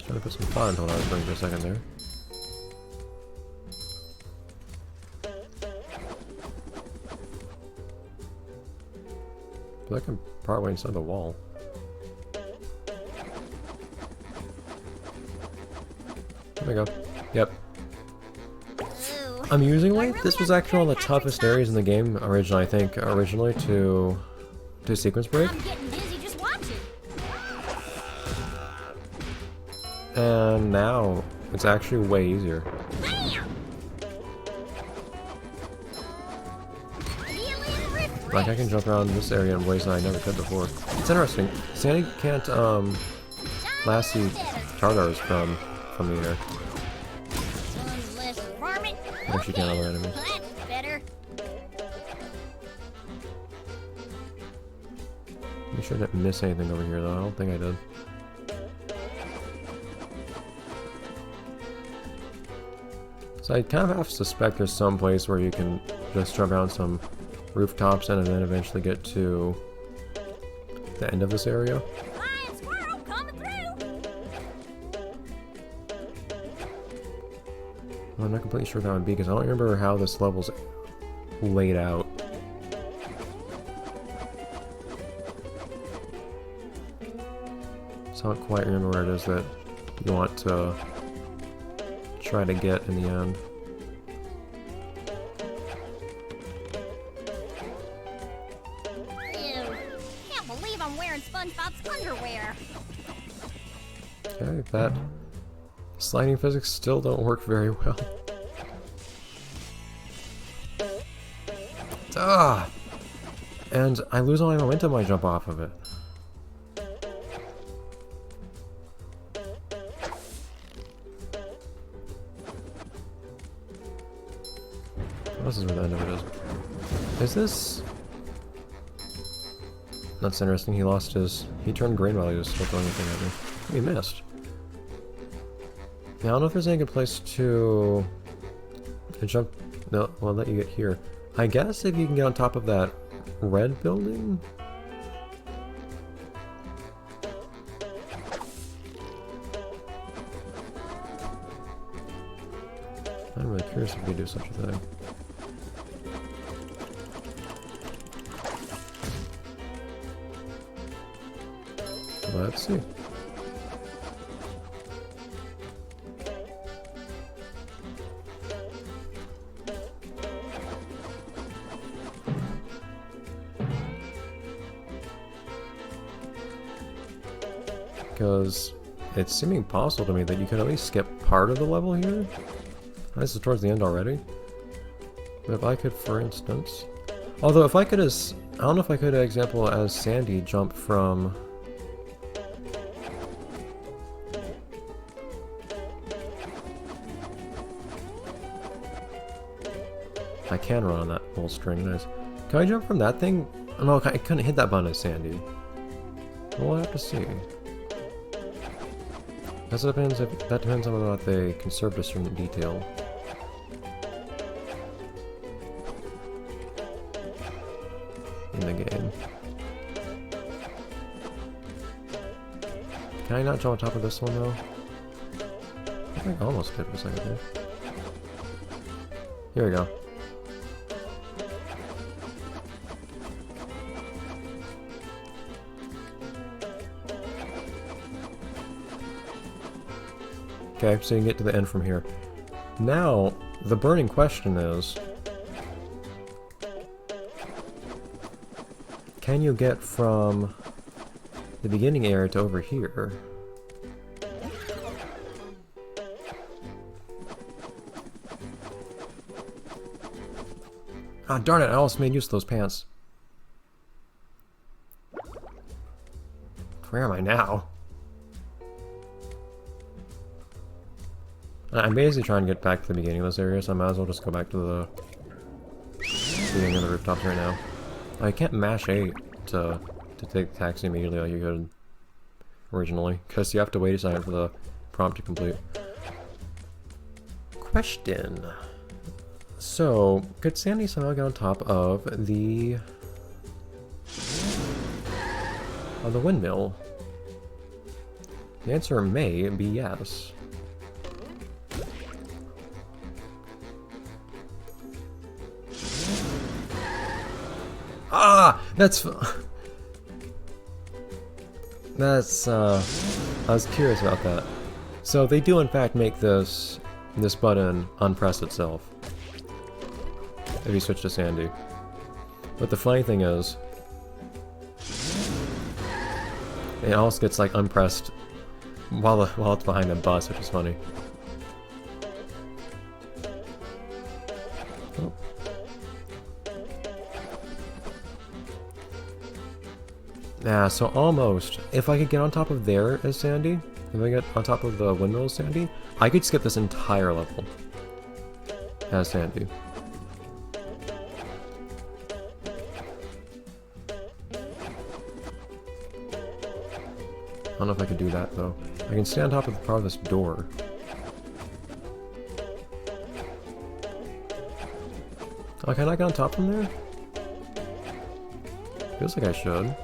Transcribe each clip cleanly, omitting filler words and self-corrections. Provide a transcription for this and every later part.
Trying to put some fun. Hold on for a second there. But I can partway inside the wall. There we go. Yep. Amusingly, this was actually one of the toughest areas in the game originally, I think, to sequence break. And now, it's actually way easier. Like, I can jump around this area in ways that I never could before. It's interesting. Sandy can't, lassie Tartars from the air. Or she can other enemies. You sure didn't miss anything over here, though. I don't think I did. So I kind of have to suspect there's some place where you can just jump around some rooftops and then eventually get to the end of this area. Well, I'm not completely sure what that would be because I don't remember how this level's laid out. So I don't quite remember where it is that you want to try to get in the end. Ew. Can't believe I'm wearing Spongebob's underwear. Okay, that sliding physics still don't work very well. Ah! And I lose all my momentum when I jump off of it. This is where the end of it is. Is this... That's interesting, he turned green while he was still throwing the thing at me. He missed. Now, I don't know if there's any good place to jump. No, well, I'll let you get here. I guess if you can get on top of that red building? I'm really curious if we do such a thing. Let's see. Because it's seeming possible to me that you could at least skip part of the level here. This is towards the end already. But if I could, for instance... Although if I could, as I don't know if I could, example, as Sandy jump from... I can run on that whole string, nice. Can I jump from that thing? No, I couldn't hit that button as Sandy. We'll have to see. That depends on whether or not they conserved a certain detail. In the game. Can I not jump on top of this one though? I think I almost did for a second here. Here we go. Okay, so you can get to the end from here. Now, the burning question is... Can you get from the beginning area to over here? Ah, darn it, I almost made use of those pants. Where am I now? I'm basically trying to get back to the beginning of this area, so I might as well just go back to the beginning of the rooftops right now. I can't mash A to take the taxi immediately like you could originally, because you have to wait a second for the prompt to complete. Question. So, could Sandy somehow get on top of the windmill? The answer may be yes. Ah! That's... That's, I was curious about that. So they do in fact make this button unpress itself. If you switch to Sandy. But the funny thing is, it also gets like unpressed while it's behind a bus, which is funny. Oh. Yeah, so almost. If I could get on top of there as Sandy, if I get on top of the windmill as Sandy, I could skip this entire level as Sandy. I don't know if I could do that though. I can stay on top of the part of this door. Oh, can I get on top from there? Feels like I should.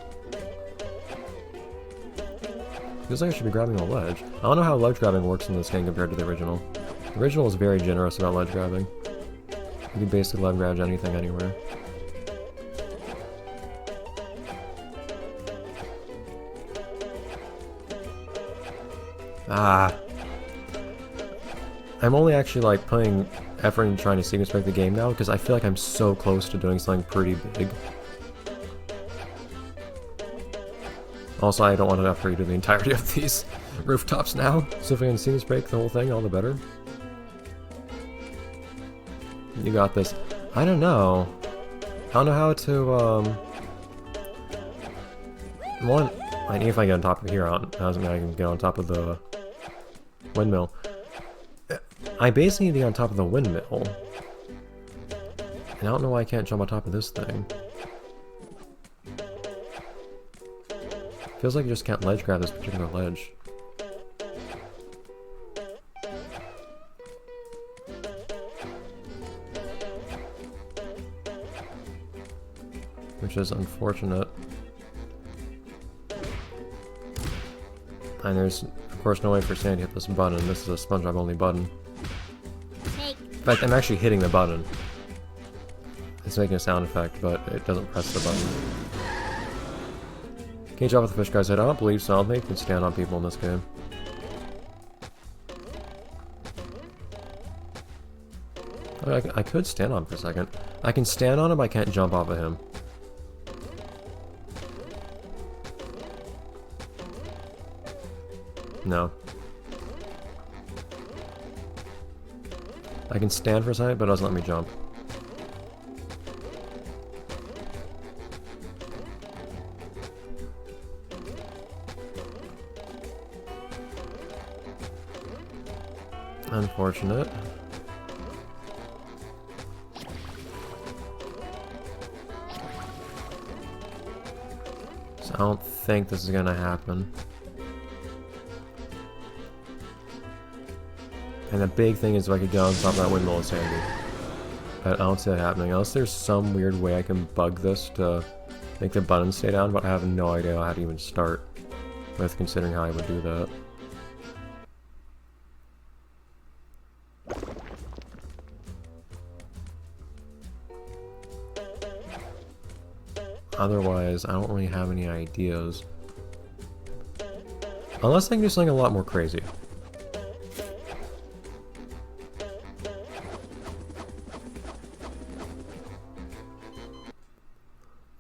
Feels like I should be grabbing a ledge. I don't know how ledge grabbing works in this game compared to the original. The original is very generous about ledge grabbing. You can basically ledge grab anything anywhere. Ah. I'm only actually like putting effort into trying to sequence break the game now because I feel like I'm so close to doing something pretty big. Also, I don't want to have to redo the entirety of these rooftops now, so if I can sequence break the whole thing, all the better. You got this. I don't know. I don't know how to, One, I need if I get on top of here, doesn't mean I can get on top of the windmill. I basically need to get on top of the windmill. And I don't know why I can't jump on top of this thing. Feels like you just can't ledge grab this particular ledge. Which is unfortunate. And there's, of course, no way for Sandy to hit this button. This is a Spongebob only button. In fact, I'm actually hitting the button. It's making a sound effect, but it doesn't press the button. Can you drop with the fish guy's head? I don't believe so. I don't think you can stand on people in this game. I could stand on him for a second. I can stand on him, I can't jump off of him. No. I can stand for a second, but it doesn't let me jump. Unfortunate. So I don't think this is gonna happen. And the big thing is if I could get on top of that windmill and Sandy. But I don't see that happening. Unless there's some weird way I can bug this to make the buttons stay down, but I have no idea how to even start with considering how I would do that. Otherwise, I don't really have any ideas. Unless I can do something a lot more crazy.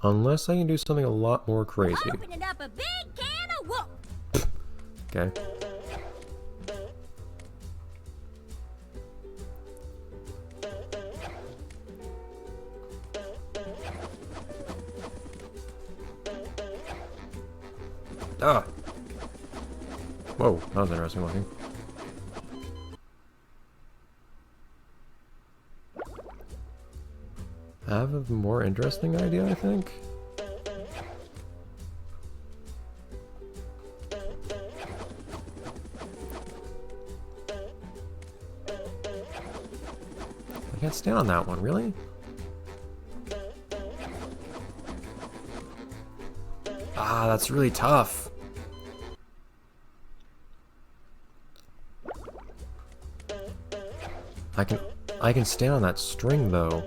Unless I can do something a lot more crazy. Opening up a big can of whoop. Okay. Ah! Whoa, that was interesting looking. I have a more interesting idea, I think. I can't stand on that one, really? Ah, that's really tough. I can stand on that string though.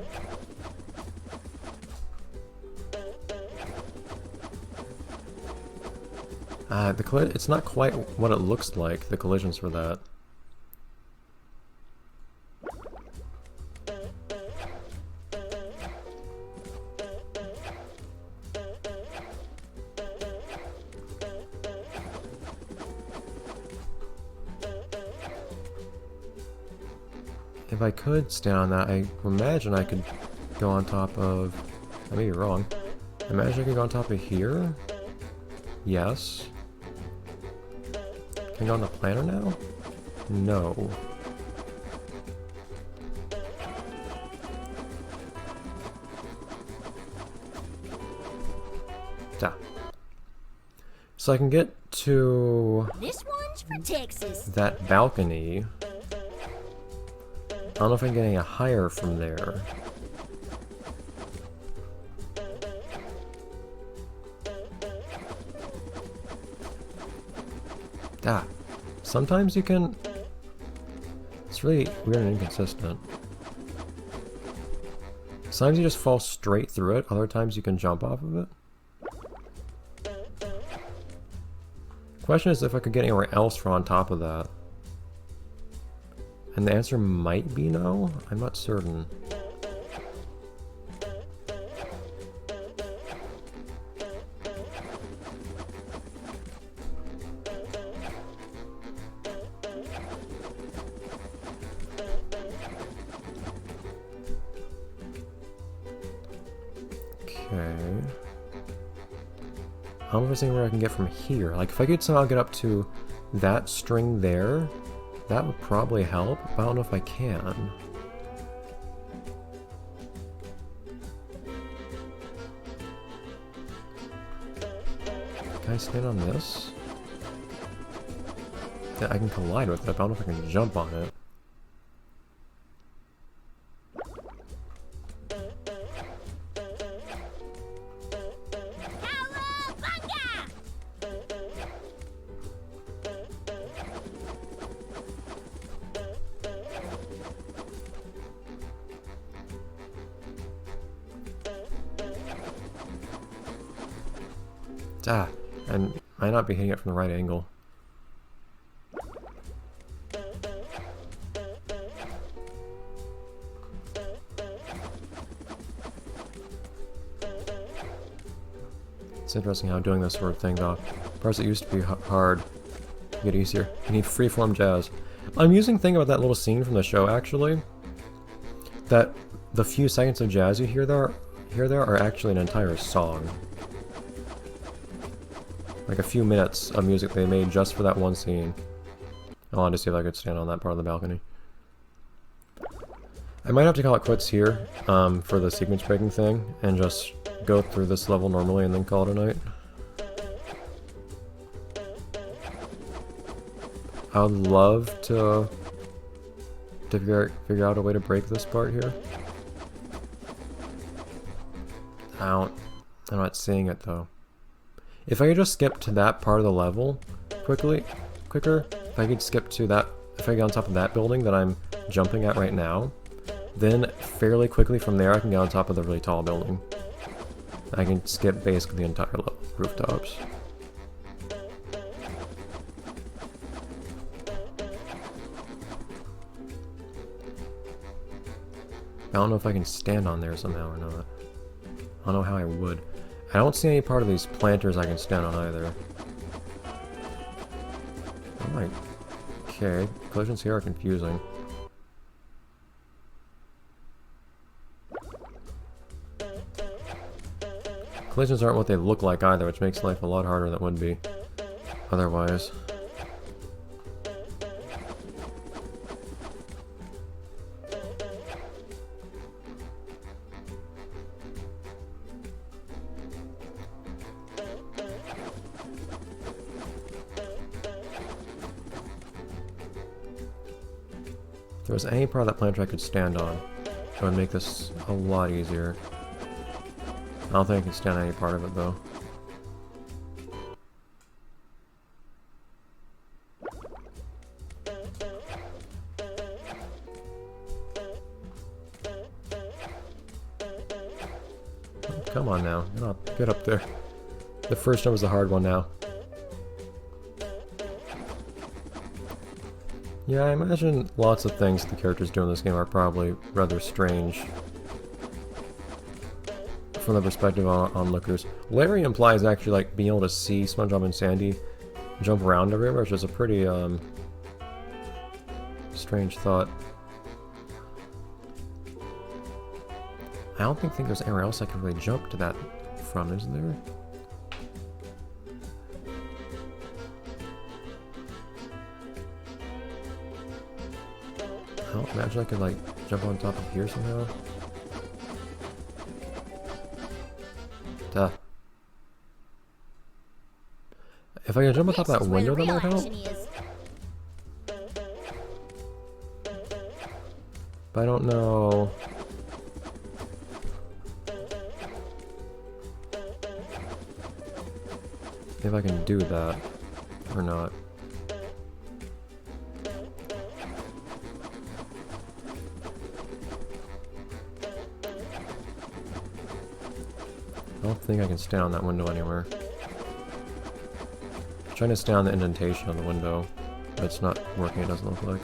It's not quite what it looks like, the collisions for that. If I could stand on that, I imagine I could go on top of... I may be wrong. I imagine I could go on top of here? Yes. Can I go on the planner now? No. Da. So I can get to... This one's for Texas. that balcony. I don't know if I'm getting a higher from there. Ah. Sometimes you can... It's really weird and inconsistent. Sometimes you just fall straight through it, other times you can jump off of it. Question is if I could get anywhere else from on top of that. And the answer might be no? I'm not certain. Okay. I don't know if there's anywhere I can get from here. Like, if I could somehow get up to that string there, that would probably help, but I don't know if I can. Can I stand on this? Yeah, I can collide with it, but I don't know if I can jump on it. Ah, and might not be hitting it from the right angle. It's interesting how doing this sort of thing, though. Parts that used to be hard get easier. You need freeform jazz. I'm using thing about that little scene from the show, actually. That the few seconds of jazz you hear there are actually an entire song. Like a few minutes of music they made just for that one scene. I wanted to see if I could stand on that part of the balcony. I might have to call it quits here for the sequence breaking thing and just go through this level normally and then call it a night. I would love to figure out a way to break this part here. I'm not seeing it though. If I could just skip to that part of the level quicker, if I could skip to that, if I get on top of that building that I'm jumping at right now, then fairly quickly from there I can get on top of the really tall building. I can skip basically the entire level, rooftops. I don't know if I can stand on there somehow or not. I don't know how I would. I don't see any part of these planters I can stand on either. Oh my... Okay, collisions here are confusing. Collisions aren't what they look like either, which makes life a lot harder than it would be otherwise. If there was any part of that planter I could stand on, it would make this a lot easier. I don't think I can stand on any part of it though. Come on now. Get up there. The first one was the hard one now. Yeah, I imagine lots of things the characters do in this game are probably rather strange from the perspective of onlookers. Larry implies actually like being able to see SpongeBob and Sandy jump around everywhere, which is a pretty strange thought. I don't think there's anywhere else I can really jump to that from, is there? I don't imagine I could like jump on top of here somehow. Duh. If I can jump on top of that window, that might help. But I don't know. If I can do that or not. I don't think I can stay on that window anywhere. I'm trying to stay on the indentation on the window, but it's not working, it doesn't look like.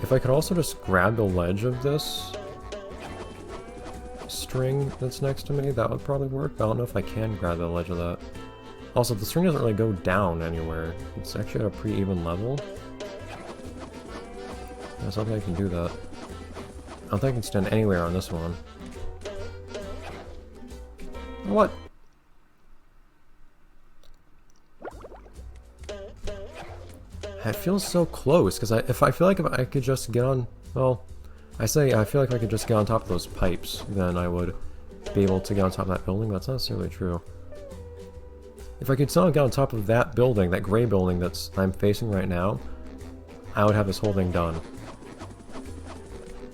If I could also just grab the ledge of this string that's next to me, that would probably work. I don't know if I can grab the ledge of that. Also, the string doesn't really go down anywhere. It's actually at a pretty even level. I don't think I can do that. I don't think I can stand anywhere on this one. What? It feels so close, because I feel like if I could just get on, well, I feel like if I could just get on top of those pipes, then I would be able to get on top of that building, but that's not necessarily true. If I could somehow get on top of that building, that gray building I'm facing right now, I would have this whole thing done.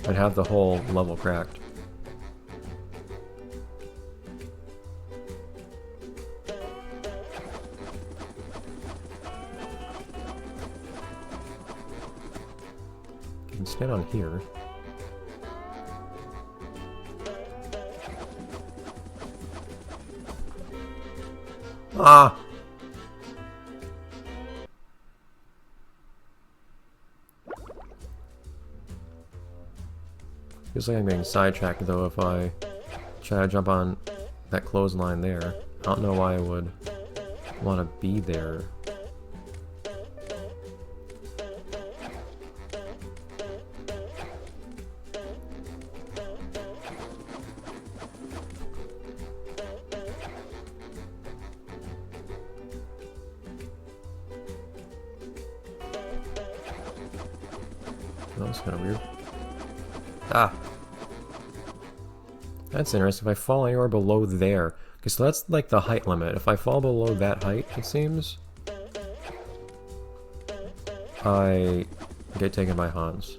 I'd have the whole level cracked. I can stand on here. Ah! Feels like I'm getting sidetracked though if I try to jump on that clothesline there. I don't know why I would want to be there. That was kind of weird. Ah! That's interesting. If I fall anywhere below there, because that's like the height limit. If I fall below that height, it seems, I get taken by Hans.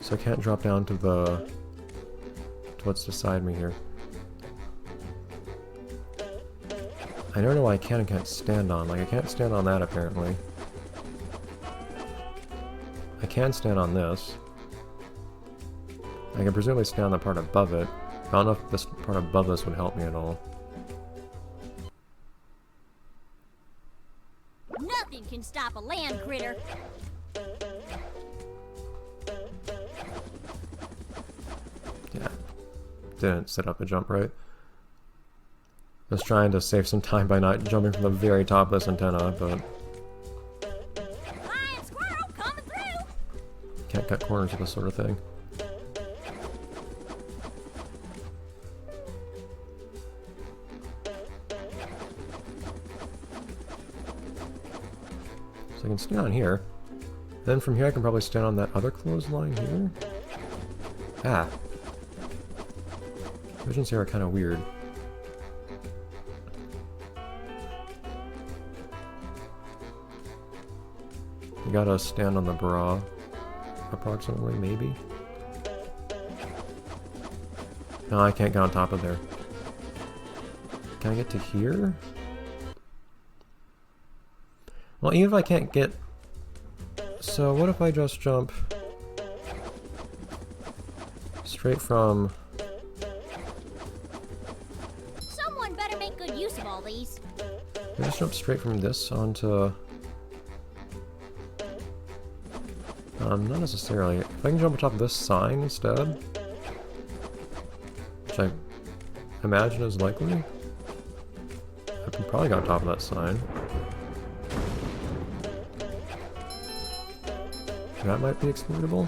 So I can't drop down to what's beside me here. I don't know why I can and can't stand on. Like, I can't stand on that, apparently. I can stand on this. I can presumably stand on the part above it. I don't know if this part above this would help me at all. Nothing can stop a land critter. Yeah. Didn't set up a jump right. I was trying to save some time by not jumping from the very top of this antenna, but Lion squirrel coming through. can't cut corners with this sort of thing. So I can stand on here. Then from here I can probably stand on that other clothesline here. Ah. Visions here are kind of weird. You gotta stand on the bra, approximately, maybe? No, I can't get on top of there. Can I get to here? Well, even if I can't get... So what if I just jump straight from... Someone better make good use of all these. I just jump straight from this onto... not necessarily. If I can jump on top of this sign instead, which I imagine is likely, I can probably get on top of that sign. That might be exploitable.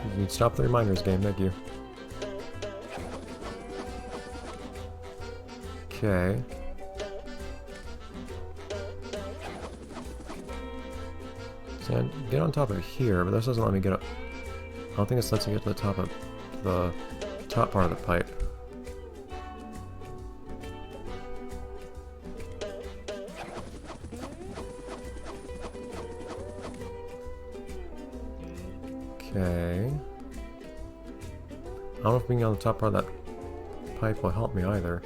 You need to stop the reminders game, thank you. Okay. So I get on top of here, but this doesn't let me get up. I don't think this lets you get to the top of the top part of the pipe. Okay. I don't know if being on the top part of that pipe will help me either.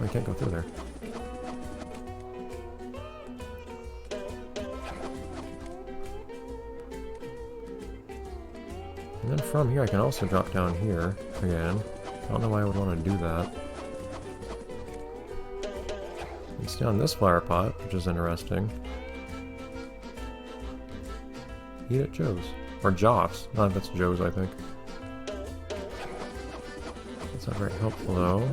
I can't go through there. And then from here I can also drop down here again. I don't know why I would want to do that. And stay on this flower pot, which is interesting. Eat at Joe's. Or Joff's. No, that's Joe's, I think. That's not very helpful though.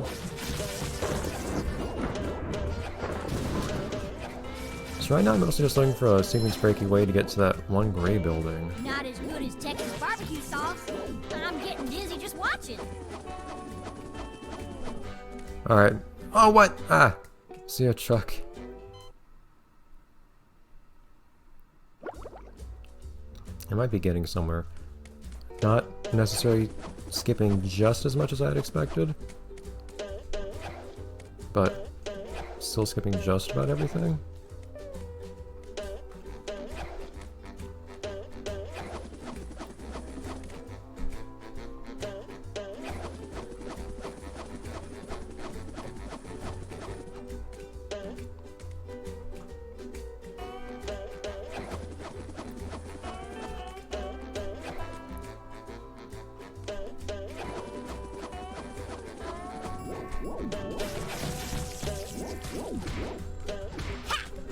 So right now I'm mostly just looking for a sequence breaky way to get to that one gray building. Not as good as Texas barbecue sauce. I'm getting dizzy just watching. Alright. Oh, what? Ah! See a truck. I might be getting somewhere. Not necessarily skipping just as much as I had expected, but still skipping just about everything.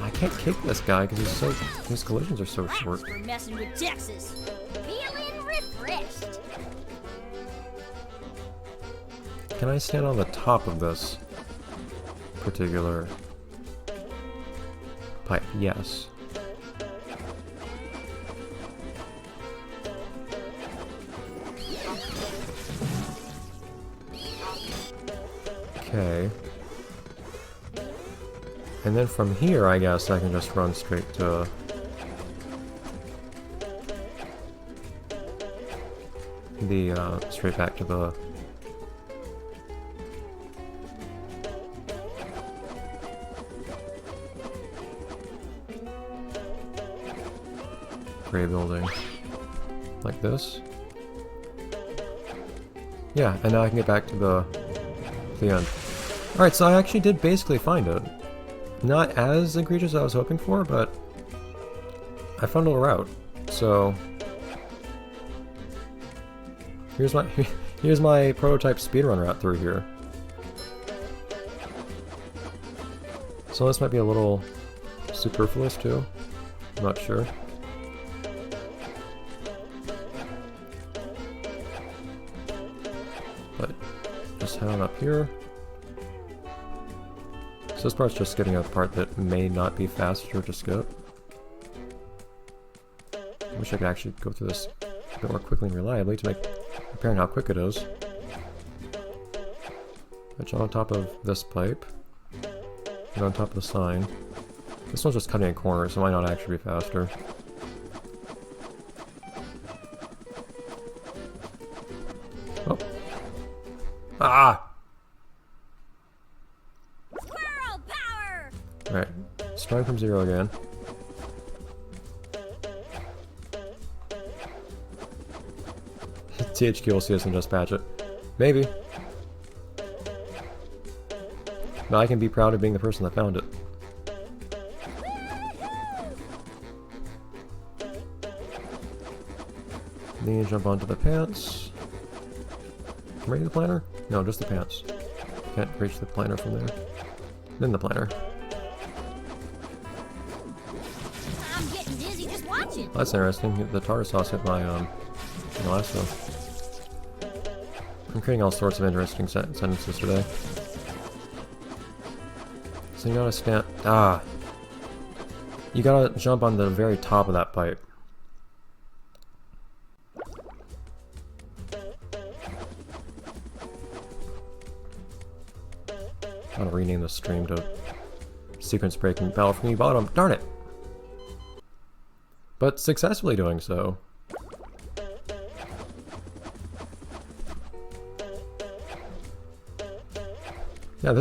I can't kick this guy because his collisions are so short. Thanks for messing with Texas. Feeling refreshed. Can I stand on the top of this particular pipe? Yes. Okay. And then from here, I guess I can just run straight to... straight back to the... gray building. Like this. Yeah, and now I can get back to the end. Alright, so I actually did basically find it. Not as egregious as I was hoping for, but I found a little route. So here's my prototype speedrun route through here. So this might be a little superfluous too. I'm not sure. But just head on up here. So this part's just getting a part that may not be faster to skip. I wish I could actually go through this a bit more quickly and reliably to make apparent how quick it is. I jump on top of this pipe. Get on top of the sign. This one's just cutting a corner, so it might not actually be faster. Oh. Ah! Squirrel power! Alright, starting from 0 again. THQ will see us and just patch it. Maybe. But I can be proud of being the person that found it. Then you jump onto the pants. Ready the planner? No, just the pants. Can't reach the planner from there. Then the planner. I'm getting dizzy just watching. That's interesting. The tartar sauce hit my last one. I'm creating all sorts of interesting sentences today. So you gotta stand. You gotta jump on the very top of that pipe. I gotta rename the stream to Sequence Breaking Battle from the Bottom. Darn it! But successfully doing so. Yeah,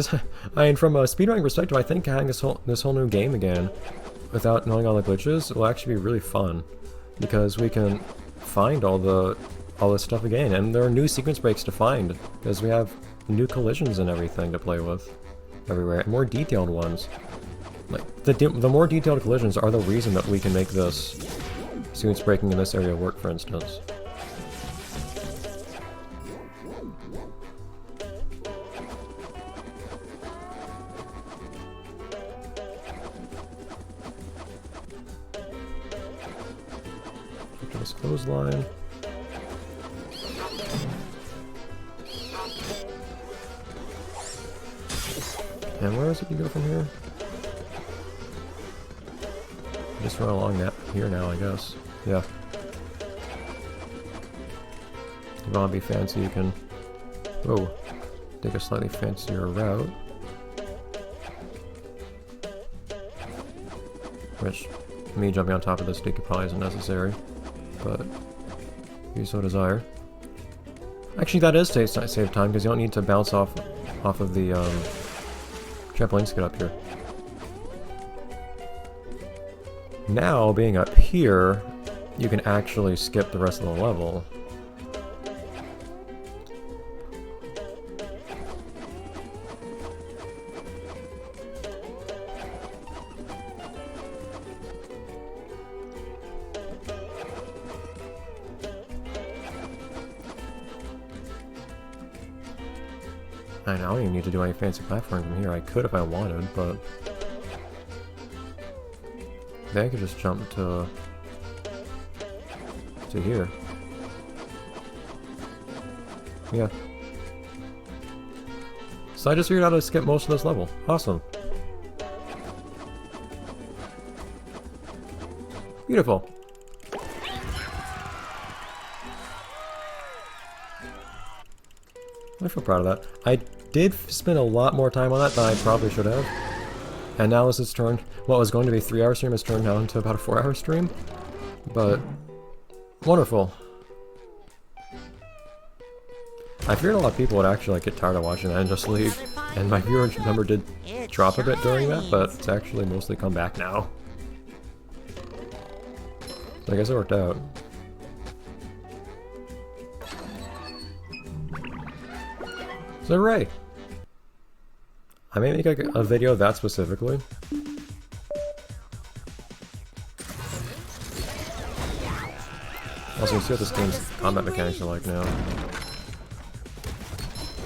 I mean, from a speedrunning perspective, I think having this whole new game again, without knowing all the glitches, will actually be really fun, because we can find all this stuff again, and there are new sequence breaks to find, because we have new collisions and everything to play with everywhere, and more detailed ones. Like the more detailed collisions are the reason that we can make this sequence breaking in this area work, for instance. This clothesline. And where is it you go from here? Just run along that here now, I guess. Yeah. If you want to be fancy, you can take a slightly fancier route. Which, me jumping on top of this stick probably isn't necessary, but if you so desire. Actually, that is save time, because you don't need to bounce off of the trampolines to get up here. Now, being up here, you can actually skip the rest of the level. I don't even need to do any fancy platforming from here. I could if I wanted, but then I could just jump to here. Yeah. So I just figured out how to skip most of this level. Awesome. Beautiful. I feel proud of that. I did spend a lot more time on that than I probably should have. And now this has turned, what was going to be a 3-hour stream has turned down to about a 4-hour stream. But, wonderful. I feared a lot of people would actually get tired of watching that and just leave. And my viewer number did drop a bit during that, but it's actually mostly come back now. So I guess it worked out. So Ray, I may make a video of that specifically. Also, you see what this game's combat mechanics are like now.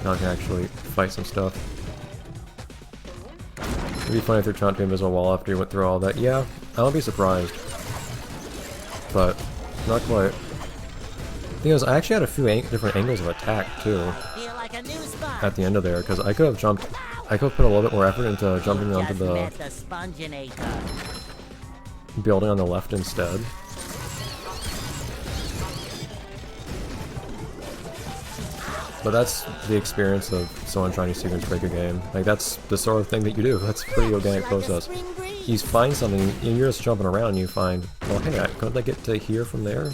Now I can actually fight some stuff. It'd be funny if they're trying to be invisible wall after you went through all that. Yeah, I won't be surprised. But, not quite. The thing is, I actually had a few different angles of attack, too. At the end of there, because I could have jumped. I could have put a little bit more effort into jumping onto the building on the left instead. But that's the experience of someone trying to sequence break a game. Like, that's the sort of thing that you do. That's a pretty organic process. You find something, and you're just jumping around, and you find, well, hey, couldn't I get to here from there?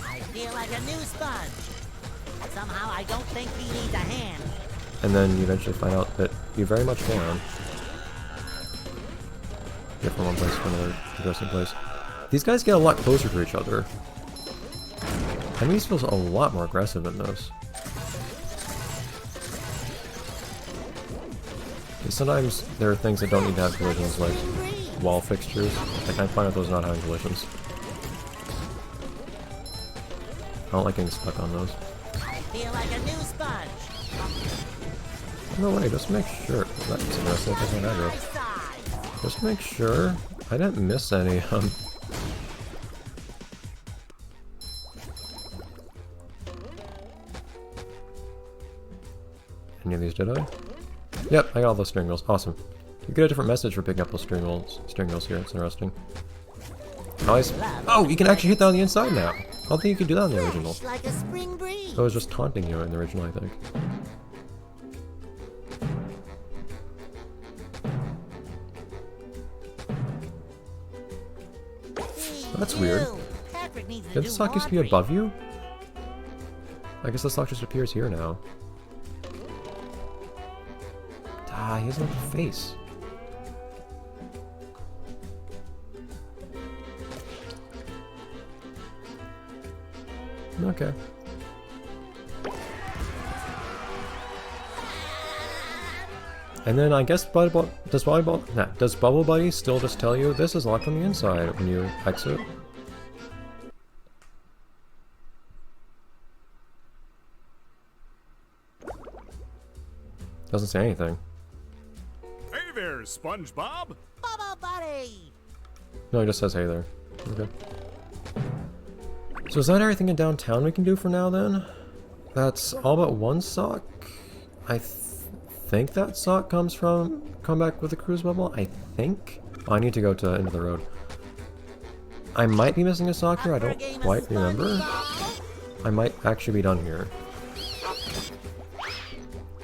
I feel like a new sponge. Somehow I don't think he needs a hand. And then you eventually find out that you very much can. get from one place to another interesting place. These guys get a lot closer to each other. Enemies feels a lot more aggressive in this. And sometimes there are things that don't need to have collisions, like wall fixtures. I can't find out those not having collisions. I don't like getting stuck on those. I feel like a new sponge. No way, just make sure. That's interesting, that's an aggro. Just make sure I didn't miss any. Any of these, did I? Yep, I got all those string wheels. Awesome. You get a different message for picking up those string wheels here. It's interesting. Nice. Oh, you can actually hit that on the inside now. I don't think you could do that in the original. Like a spring breeze. It was just taunting you in the original, I think. That's weird. Did the sock used to be above you? I guess the sock just appears here now. Ah, he doesn't have a face. Okay. And then I guess does Bubble Buddy still just tell you this is locked on the inside when you exit? Doesn't say anything. Hey there, Spongebob. Bubble Buddy. No, he just says hey there. Okay. So is that everything in downtown we can do for now then? That's all but one sock. I think that sock comes from come back with a cruise bubble. I think. Oh, I need to go to into the road. I might be missing a sock here. I don't quite remember. I might actually be done here.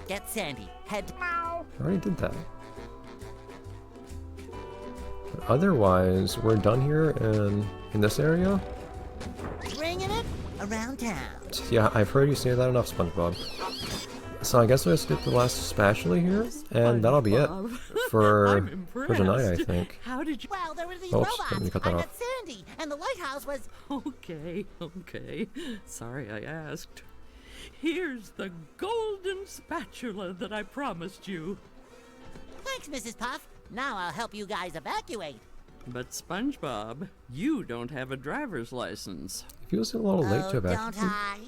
Get Sandy. Head. I already did that. But otherwise, we're done here in this area. Bringing it around town. Yeah, I've heard you say that enough, SpongeBob. So I guess we'll just get the last spatula here, and that'll be it for tonight, I think. How did you? Well, there were these Oops, robots. let me cut that I off. met Sandy, and the lighthouse was. Okay. Sorry I asked. Here's the golden spatula that I promised you. Thanks, Mrs. Puff. Now I'll help you guys evacuate. But SpongeBob, you don't have a driver's license. It feels a little late to Oh, don't evacuate. I?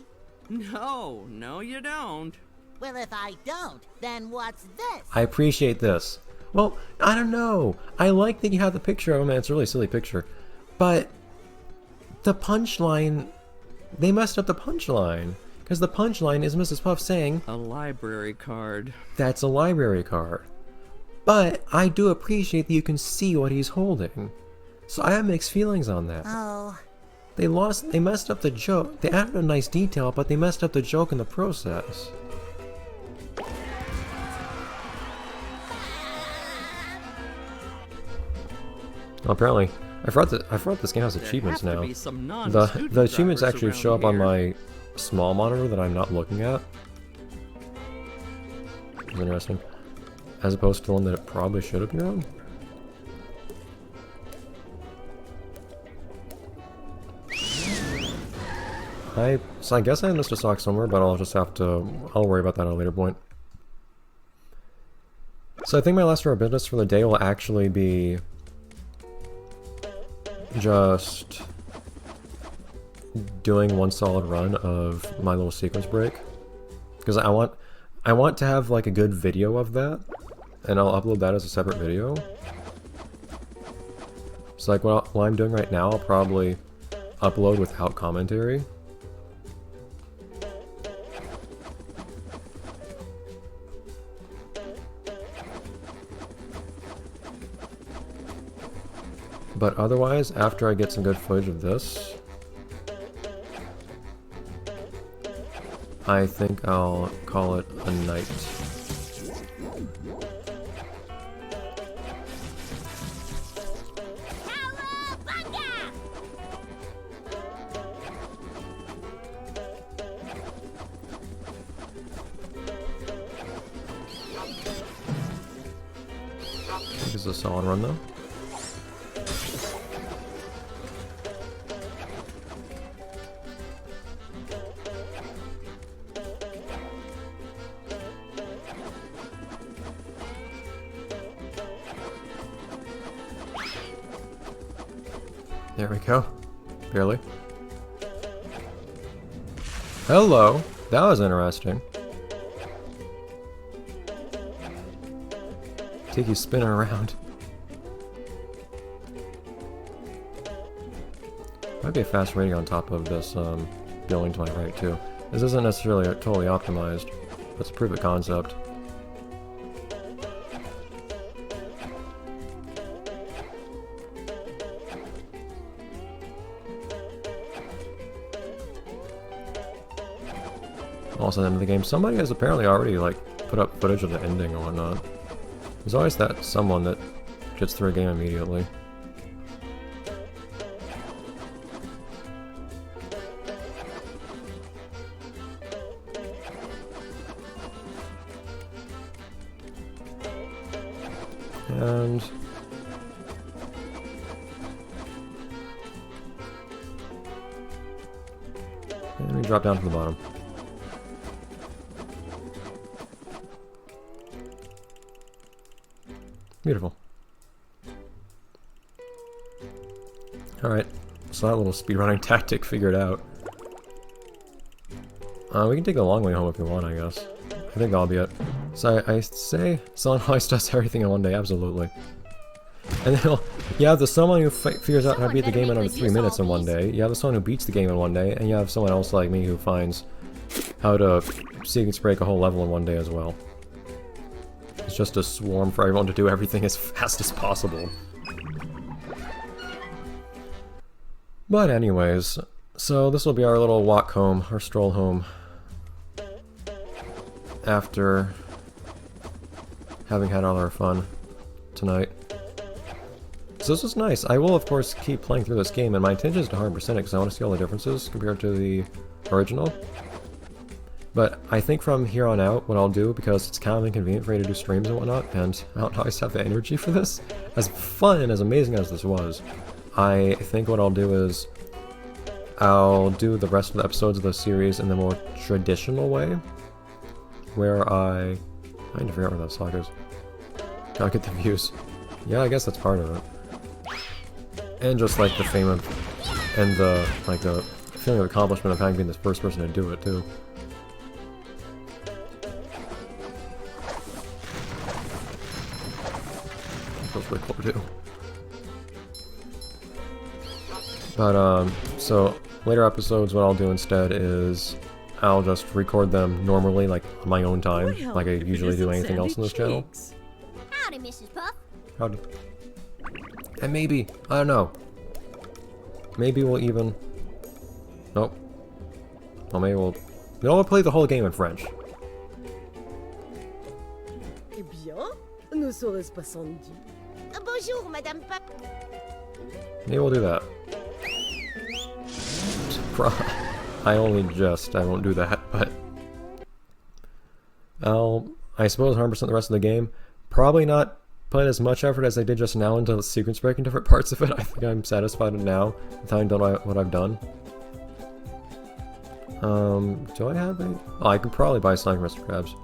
No, you don't. Well, if I don't, then what's this? I appreciate this. Well, I don't know. I like that you have the picture of him, and it's a really silly picture. But the punchline, they messed up the punchline. Because the punchline is Mrs. Puff saying, A library card. that's a library card. But I do appreciate that you can see what he's holding. So I have mixed feelings on that. Oh, They messed up the joke. They added a nice detail, but they messed up the joke in the process. Well, apparently, I forgot this game has achievements There have now. to be some The non-student achievements drivers actually around show up on here. my small monitor that I'm not looking at. It's interesting. As opposed to the one that it probably should appear on. So I guess I missed a sock somewhere, but I'll just have to, I'll worry about that at a later point. So I think my last order of business for the day will actually be just doing one solid run of my little sequence break. Because I want to have like a good video of that, and I'll upload that as a separate video. So like what I'm doing right now, I'll probably upload without commentary. But otherwise, after I get some good footage of this, I think I'll call it a night. Cowabunga! This is a solid run though. There we go. Barely. Hello. That was interesting. Tiki's spinning around. Might be a fast rating on top of this building to my right too. This isn't necessarily totally optimized, but it's a proof of concept. Also, at the end of the game, somebody has apparently already like put up footage of the ending and whatnot. There's always that someone that gets through a game immediately. And we drop down to the bottom. Beautiful. Alright, so that little speedrunning tactic figured out. We can take a long way home if we want, I guess. I think that'll be it. So I say someone always does everything in one day, absolutely. And then you have the someone who figures out how to beat the game in under 3 minutes in one day, you have the someone who beats the game in one day, and you have someone else like me who finds how to sequence break a whole level in one day as well. It's just a swarm for everyone to do everything as fast as possible. But anyways, so this will be our little walk home, our stroll home, after having had all our fun tonight. So this was nice. I will of course keep playing through this game, and my intention is to 100% it because I want to see all the differences compared to the original. But I think from here on out, what I'll do, because it's kind of inconvenient for me to do streams and whatnot, and I don't always have the energy for this, as fun and as amazing as this was, I think what I'll do is I'll do the rest of the episodes of the series in the more traditional way, where I need to figure out where that slide is. Gotta get the views. Yeah, I guess that's part of it. And just like the fame of, and the, like the feeling of accomplishment of having been the first person to do it too. Feels really cool too. But so later episodes, what I'll do instead is I'll just record them normally, like on my own time, Well, like I if it usually do isn't anything else in this Sandy channel. Cheeks. Howdy, Mrs. Puff. Howdy. And maybe, I don't know. Maybe we'll even... Nope. Well, maybe we'll... No, we'll play the whole game in French. Eh bien, ne serait-ce pas Sandy? Bonjour, Madame Puff. Maybe we'll do that. I only jest, I won't do that, but... I suppose 100% the rest of the game. Probably not put as much effort as I did just now into the sequence breaking different parts of it. I think I'm satisfied now with having done what I've done. Do I have a... Oh, I could probably buy Sonic Mr. Krabs.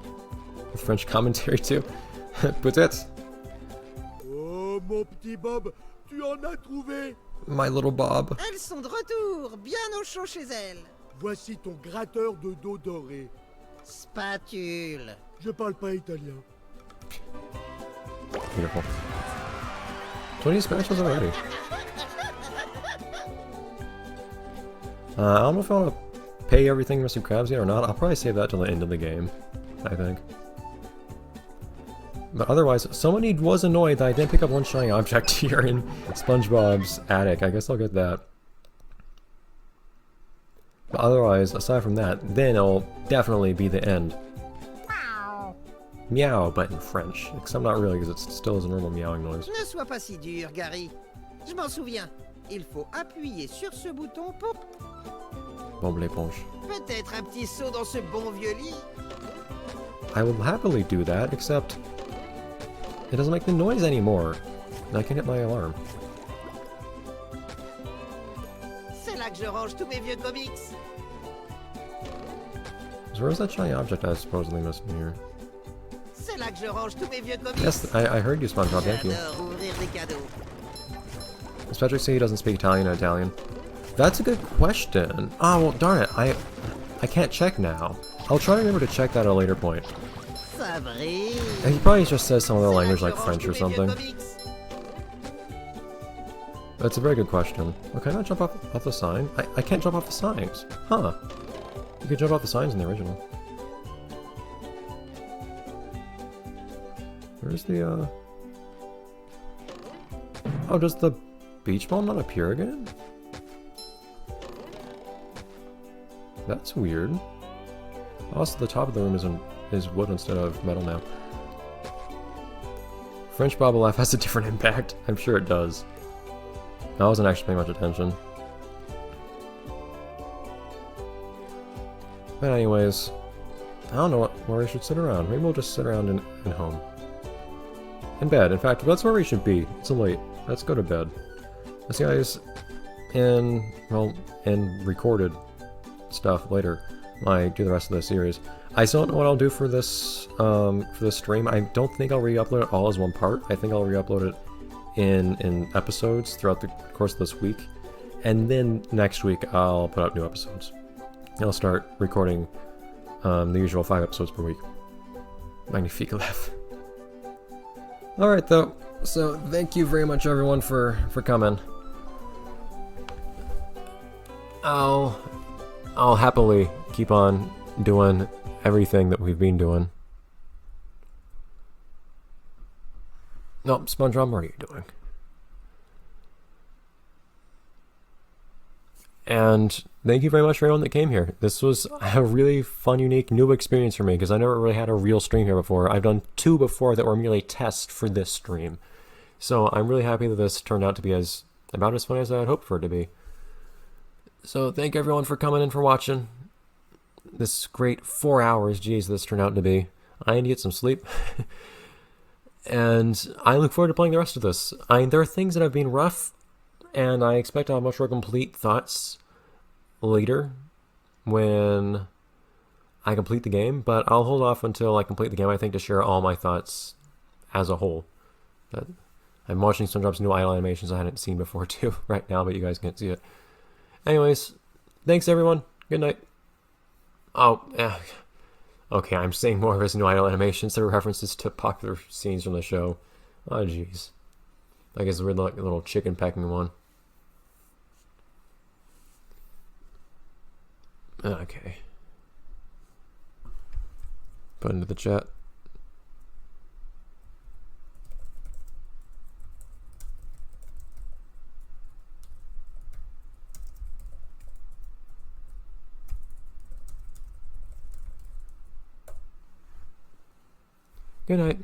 With French commentary too. Peut-être. Oh, mon petit Bob, tu en as trouvé? My little Bob. Elles sont de retour, bien au chaud chez elles. Voici ton gratteur de dos doré. Spatule. Je parle pas italien. Beautiful. 20 specials already. I don't know if I want to pay everything Mr. Krabs yet or not. I'll probably save that till the end of the game, I think. But otherwise, somebody was annoyed that I didn't pick up one shiny object here in Spongebob's attic. I guess I'll get that. But otherwise, aside from that, then it'll definitely be the end. Wow. Meow, but in French. Except not really, because it still is a normal meowing noise. Ne sois pas si dur, Gary. Je m'en souviens. Il faut appuyer sur ce bouton pour... Bombe l'éponge. Peut-être un petit saut dans ce bon vieux lit. I will happily do that, except... it doesn't make the noise anymore. And I can hit my alarm. C'est là que je range tous mes vieux comics. So where's that shiny object I was supposedly missing here? C'est là que je range tous mes vieux comics. Yes, I heard you, SpongeBob, thank you. J'adore ouvrir des cadeaux. Does Patrick say he doesn't speak Italian or Italian? That's a good question. Oh, well, darn it. I can't check now. I'll try to remember to check that at a later point. And he probably just says some other language like French or something. That's a very good question. Oh, can I not jump off the sign? I can't jump off the signs. Huh. You could jump off the signs in the original. Where's the, Oh, does the beach ball not appear again? That's weird. Also, the top of the room is wood instead of metal now. French bobble laugh has a different impact. I'm sure it does. I wasn't actually paying much attention. But anyways, I don't know where we should sit around. Maybe we'll just sit around in home. In bed. In fact, that's where we should be. It's late. Let's go to bed. I'll see you guys in recorded stuff later when I do the rest of the series. I still don't know what I'll do for this stream. I don't think I'll re-upload it all as one part. I think I'll re-upload it in episodes throughout the course of this week, and then next week I'll put out new episodes. I'll start recording the usual 5 episodes per week. Magnifique laugh. Alright though, so thank you very much everyone for coming. I'll happily keep on doing everything that we've been doing. No, SpongeBob, what are you doing? And thank you very much for everyone that came here. This was a really fun, unique, new experience for me because I never really had a real stream here before. I've done 2 before that were merely tests for this stream. So I'm really happy that this turned out to be about as fun as I had hoped for it to be. So thank everyone for coming in for watching. This great 4 hours, geez, this turned out to be. I need to get some sleep. And I look forward to playing the rest of this. There are things that have been rough, and I expect I'll have much more complete thoughts later when I complete the game, but I'll hold off until I complete the game, I think, to share all my thoughts as a whole. But I'm watching SpongeBob's new idle animations I hadn't seen before too right now, but you guys can't see it. Anyways, thanks everyone. Good night. Oh, yeah. Okay, I'm saying more of his new idle animations that are references to popular scenes from the show. Oh, jeez. I guess we're like a little chicken pecking one. Okay. Put into the chat. Good night.